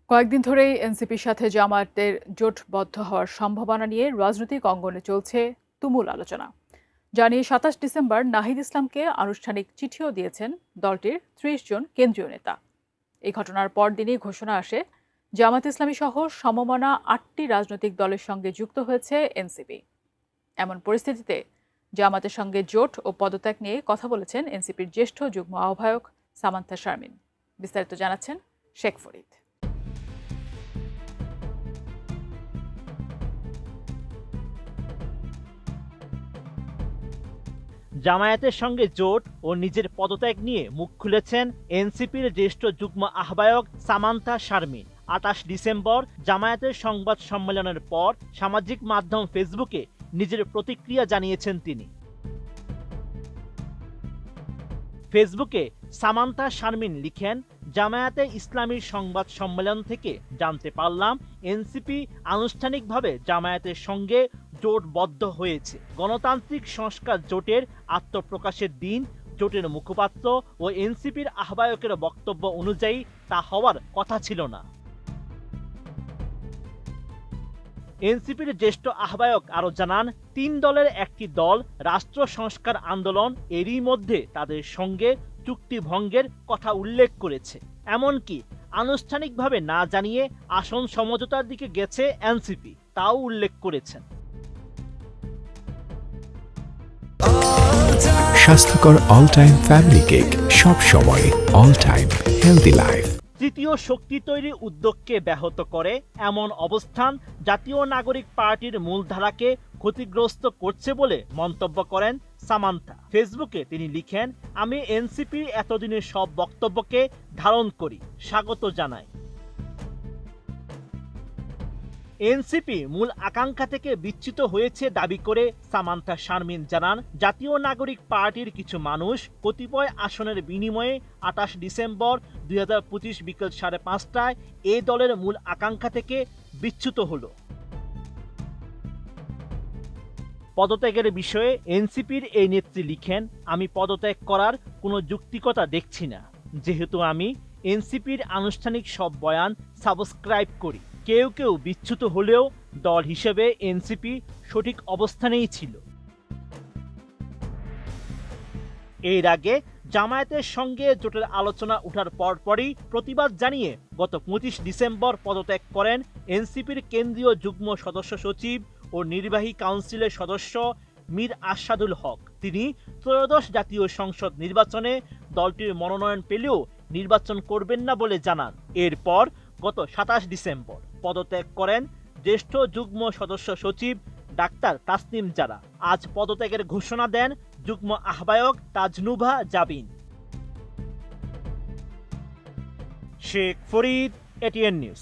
কয়েকদিন ধরেই এনসিপির সাথে জামায়াতের জোটবদ্ধ হওয়ার সম্ভাবনা নিয়ে রাজনৈতিক অঙ্গনে চলছে তুমুল আলোচনা। জানিয়ে ২৭ ডিসেম্বর নাহিদ ইসলামকে আনুষ্ঠানিক চিঠিও দিয়েছেন দলটির ৩০ জন কেন্দ্রীয় নেতা। এই ঘটনার পরদিনই ঘোষণা আসে জামায়াত ইসলামী সহ সমমনা ৮টি রাজনৈতিক দলের সঙ্গে যুক্ত হয়েছে এনসিপি। এমন পরিস্থিতিতে জামায়াতের সঙ্গে জোট ও পদত্যাগ নিয়ে কথা বলেছেন এনসিপির জ্যেষ্ঠ যুগ্ম আহ্বায়ক সামান্থা শারমিন। বিস্তারিত জানাচ্ছেন শেখ ফরিদ। জামায়াতের সঙ্গে জোট ও নিজের পদত্যাগ নিয়ে মুখ খুলেছেন এনসিপির জ্যেষ্ঠ যুগ্ম আহ্বায়ক সামান্থা শারমিন। ২৮ ডিসেম্বর জামায়াতের সংবাদ সম্মেলনের পর সামাজিক মাধ্যম ফেসবুকে নিজের প্রতিক্রিয়া জানিয়েছেন তিনি। ফেসবুকে সামান্থা শারমিন লিখেন, জামায়াতে ইসলামীর সংবাদ সম্মেলন থেকে জানতে পারলাম এনসিপি আনুষ্ঠানিকভাবে জামায়াতের সঙ্গে জোটবদ্ধ হয়েছে। গণতান্ত্রিক সংস্কার জোটের আত্মপ্রকাশের দিন জোটের মুখপাত্র ও এনসিপির আহ্বায়কের বক্তব্য অনুযায়ী তা হওয়ার কথা ছিল না। এনসিপির জ্যেষ্ঠ আহ্বায়ক আরও জানান, ৩ দলের একটি দল রাষ্ট্র সংস্কার আন্দোলন এরই মধ্যে তাদের সঙ্গে চুক্তি ভঙ্গের কথা উল্লেখ করেছে। এমনকি আনুষ্ঠানিকভাবে না জানিয়ে আসন সমঝোতার দিকে গেছে এনসিপি, তাও উল্লেখ করেছেন। স্বাস্থ্যকর অল টাইম ফ্যামিলি কেক, সব সময় অল টাইম হেলদি লাইফ। তৃতীয় শক্তি তৈরির উদ্যোগকে ব্যাহত করে এমন অবস্থান জাতীয় নাগরিক পার্টির মূলধারাকে ক্ষতিগ্রস্ত করছে বলে মন্তব্য করেন সামান্থা। ফেসবুকে তিনি লিখেন, আমি এনসিপির এতদিনের সব বক্তব্যকে ধারণ করি, স্বাগত জানাই। এনসিপি মূল আকাঙ্ক্ষা থেকে বিচ্যুত হয়েছে দাবি করে সামান্থা শারমিন জানান, জাতীয় নাগরিক পার্টির কিছু মানুষ কতিপয় আসনের বিনিময়ে ২৮ ডিসেম্বর ২০২৫ বিকেল ৫:৩০টায় এই দলের মূল আকাঙ্ক্ষা থেকে বিচ্যুত হলো। পদত্যাগের বিষয়ে এনসিপির এই নেত্রী লিখেন, আমি পদত্যাগ করার কোনো যৌক্তিকতা দেখছি না, যেহেতু আমি এনসিপির আনুষ্ঠানিক সব বয়ান সাবস্ক্রাইব করি। কেউ কেউ বিচ্যুত হলেও দল হিসেবে এনসিপি সঠিক অবস্থানেই ছিল। এর আগে জামায়াতের সঙ্গে জোটের আলোচনা ওঠার পরপরই প্রতিবাদ জানিয়ে গত ২৫ ডিসেম্বর পদত্যাগ করেন এনসিপির কেন্দ্রীয় যুগ্ম সদস্য সচিব ও নির্বাহী কাউন্সিলের সদস্য মীর আরশাদুল হক। তিনি ত্রয়োদশ জাতীয় সংসদ নির্বাচনে দলটির মনোনয়ন পেলেও নির্বাচন করবেন না বলে জানান। এরপর গত ২৭ ডিসেম্বর পদত্যাগ করেন জ্যেষ্ঠ যুগ্ম সদস্য সচিব ডাক্তার তাসনিম জারা। আজ পদত্যাগের ঘোষণা দেন যুগ্ম আহ্বায়ক তাজনুভা জাবিন। Sheikh Farid, ATN news.